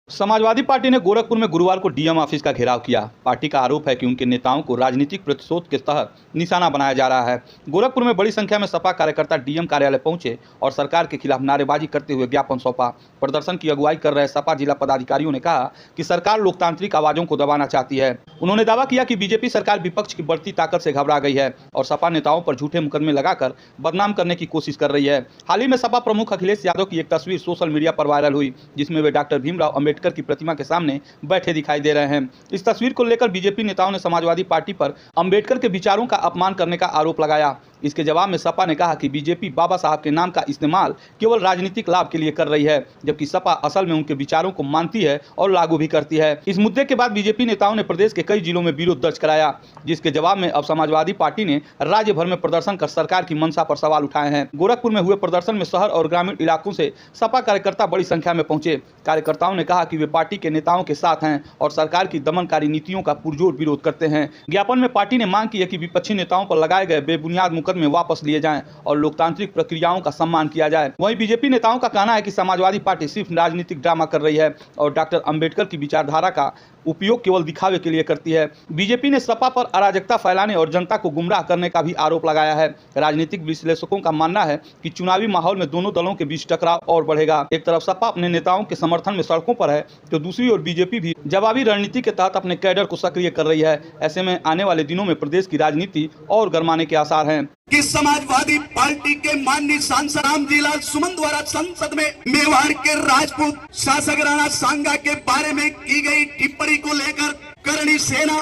Samajwadi party ने गोरखपुर में गुरुवार को डीएम ऑफिस का घेराव किया। पार्टी का आरोप है कि उनके नेताओं को राजनीतिक प्रतिशोध के तहत निशाना बनाया जा रहा है। गोरखपुर में बड़ी संख्या में सपा कार्यकर्ता डीएम कार्यालय पहुंचे और सरकार के खिलाफ नारेबाजी करते हुए ज्ञापन सौंपा। प्रदर्शन की अगुवाई कर रहे सपा जिला पदाधिकारियों ने कहा कि सरकार लोकतांत्रिक आवाजों को दबाना चाहती है। उन्होंने दावा किया कि बीजेपी सरकार विपक्ष की बढ़ती ताकत से घबरा गई है और सपा नेताओं पर झूठे मुकदमे लगाकर बदनाम करने की कोशिश कर रही है। हाल ही में सपा प्रमुख अखिलेश यादव की एक तस्वीर सोशल मीडिया पर वायरल हुई, जिसमें वे डॉक्टर भीमराव अंबेडकर की प्रतिमा के सामने बैठे दिखाई दे रहे हैं। इस तस्वीर को लेकर बीजेपी नेताओं ने समाजवादी पार्टी पर अंबेडकर के विचारों का अपमान करने का आरोप लगाया। इसके जवाब में सपा ने कहा कि बीजेपी बाबा साहब के नाम का इस्तेमाल केवल राजनीतिक लाभ के लिए कर रही है, जबकि सपा असल में उनके विचारों को मानती है और लागू भी करती है। इस मुद्दे के बाद बीजेपी नेताओं ने प्रदेश के कई जिलों में विरोध दर्ज कराया, जिसके जवाब में अब समाजवादी पार्टी ने राज्य भर में प्रदर्शन कर सरकार की मंशा पर सवाल उठाए हैं। गोरखपुर में हुए प्रदर्शन में शहर और ग्रामीण इलाकों से सपा कार्यकर्ता बड़ी संख्या में पहुंचे। कार्यकर्ताओं ने कहा कि वे पार्टी के नेताओं के साथ हैं और सरकार की दमनकारी नीतियों का पुरजोर विरोध करते हैं। ज्ञापन में पार्टी ने मांग की है कि विपक्षी नेताओं पर लगाए गए बेबुनियाद मुकदमे वापस लिए जाएं और लोकतांत्रिक प्रक्रियाओं का सम्मान किया जाए। वहीं बीजेपी नेताओं का कहना है कि समाजवादी पार्टी सिर्फ राजनीतिक ड्रामा कर रही है और डॉक्टर अंबेडकर की विचारधारा का उपयोग केवल दिखावे के लिए करती है। बीजेपी ने सपा पर अराजकता फैलाने और जनता को गुमराह करने का भी आरोप लगाया है। राजनीतिक विश्लेषकों का मानना है कि चुनावी माहौल में दोनों दलों के बीच टकराव और बढ़ेगा। एक तरफ सपा अपने नेताओं के समर्थन में सड़कों पर है, तो दूसरी ओर बीजेपी भी जवाबी रणनीति के तहत अपने कैडर को सक्रिय कर रही है। ऐसे में आने वाले दिनों में प्रदेश की राजनीति और गरमाने के आसार हैं। कि समाजवादी पार्टी के माननीय सांसद रामजीलाल सुमन द्वारा संसद में मेवाड़ के राजपूत शासक राणा सांगा के बारे में की गई टिप्पणी को लेकर करणी सेना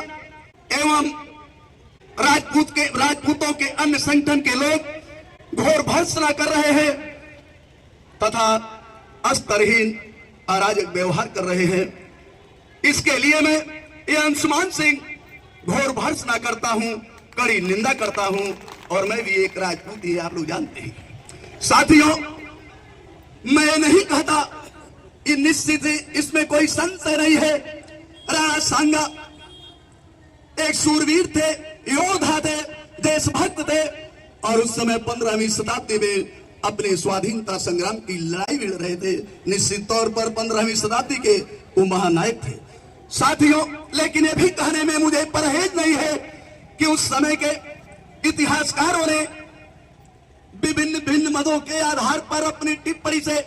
एवं राजपूतों के अन्य संगठन के लोग घोर भर्त्सना कर रहे हैं तथा स्तरहीन अराजक व्यवहार कर रहे हैं। इसके लिए मैं ये अंशुमान सिंह घोर भर्त्सना करता हूं, कड़ी निंदा करता हूं और मैं भी एक राजपूत ही, आप लोग जानते हैं। साथियों, मैं नहीं कहता कि निश्चित ही इसमें कोई संशय नहीं है, राणा सांगा एक शूरवीर थे, योद्धा थे, देशभक्त थे और उस समय 15वीं शताब्दी में अपने स्वाधीनता संग्राम की लड़ाई लड़ रहे थे। निश्चित तौर पर 15वीं शताब्दी के वो महानायक थे। साथियों, लेकिन ये भी कहने में मुझे परहेज नहीं है कि उस समय के इतिहासकारों ने विभिन्न मदों के आधार पर अपनी टिप्पणी से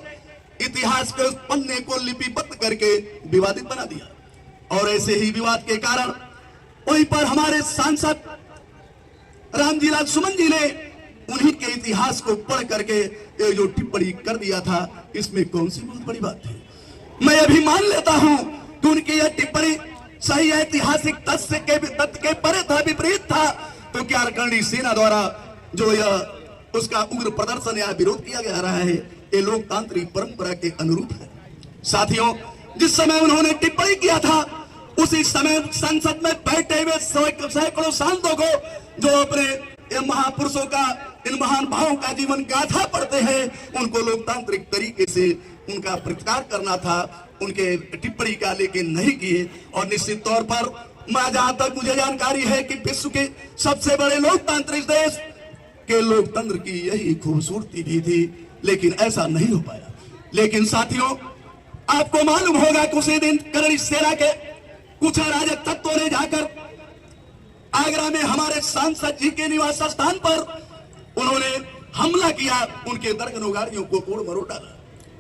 इतिहास के उस पन्ने को लिपिबद्ध करके विवादित बना दिया और ऐसे ही विवाद के कारण वहीं पर हमारे सांसद रामजीलाल सुमन जी ने उन्हीं के इतिहास को पढ़ करके ये जो टिप्पणी कर दिया था, इसमें कौन सी बहुत बड़ी बात है। मैं अभी मान लेता हूं कि उनकी यह टिप्पणी सही ऐतिहासिक तथ्य के परे था, विपरीत था, तो क्या करणी सेना द्वारा जो यह उसका उग्र प्रदर्शन या विरोध किया जा रहा है, ये लोकतांत्रिक परंपरा के अनुरूप है। साथियों, जिस समय उन्होंने टिप्पणी किया था उसी समय संसद में बैठे हुए सैकड़ों सांसदों को जो अपने महापुरुषों का, इन महान भावों का जीवन गाथा पढ़ते हैं, उनको लोकतांत्रिक तरीके से उनका प्रतिकार करना था, उनके टिप्पणी का, लेकिन नहीं किए। और निश्चित तौर पर जहां तक मुझे जानकारी है कि विश्व के सबसे बड़े लोकतांत्रिक देश के लोकतंत्र की यही खूबसूरती भी थी, लेकिन ऐसा नहीं हो पाया। लेकिन साथियों, आपको मालूम होगा कि उसी दिन करणी सेना के कुछ अराजक तत्वों ने जाकर आगरा में हमारे सांसद जी के निवास स्थान पर उन्होंने हमला किया, उनके दर्जनों गाड़ियों को तोड़ मरोड़ डाला।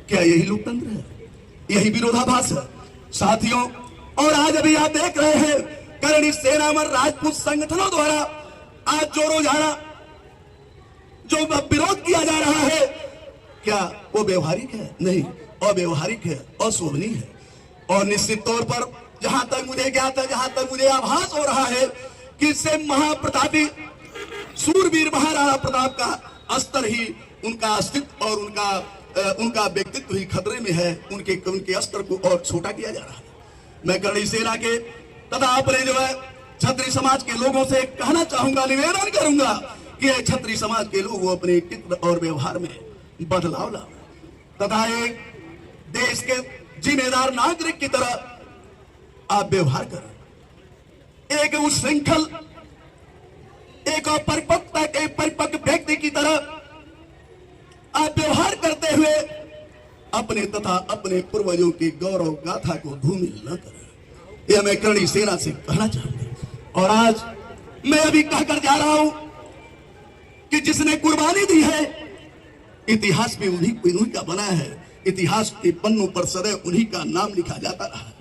क्या यही लोकतंत्र है? यही विरोधाभास है? साथियों, और आज अभी आप देख रहे हैं करणी सेना में राजपूत संगठनों द्वारा आज जो रोजाना जो विरोध किया जा रहा है, क्या वो व्यवहारिक है? नहीं, अव्यवहारिक है, अशोभनीय है। और निश्चित तौर पर जहां तक मुझे ज्ञात है, जहां तक मुझे आभास हो रहा है कि इससे महाप्रतापी सूरवीर महाराणा प्रताप का स्तर ही, उनका अस्तित्व और उनका व्यक्तित्व ही खतरे में है। उनके स्तर को और छोटा किया जा रहा है। मैं करणी सेना के तथा अपने जो है क्षत्रिय समाज के लोगों से कहना चाहूंगा, निवेदन करूंगा कि क्षत्रिय समाज के लोग अपने चित्र और व्यवहार में बदलाव लाओ तथा एक देश के जिम्मेदार नागरिक की तरह आप व्यवहार करें। एक उच्छृंखल, एक अपरिपक्वता के परिपक्व व्यक्ति की तरह आप व्यवहार करते हुए अपने तथा अपने पूर्वजों की गौरव गाथा को धूमिल न करें। यह मैं करणी सेना से कहना चाहूंगा। और आज मैं अभी कहकर जा रहा हूं कि जिसने कुर्बानी दी है, इतिहास में उन्हीं का बना है। इतिहास के पन्नों पर सदैव उन्हीं का नाम लिखा जाता रहा।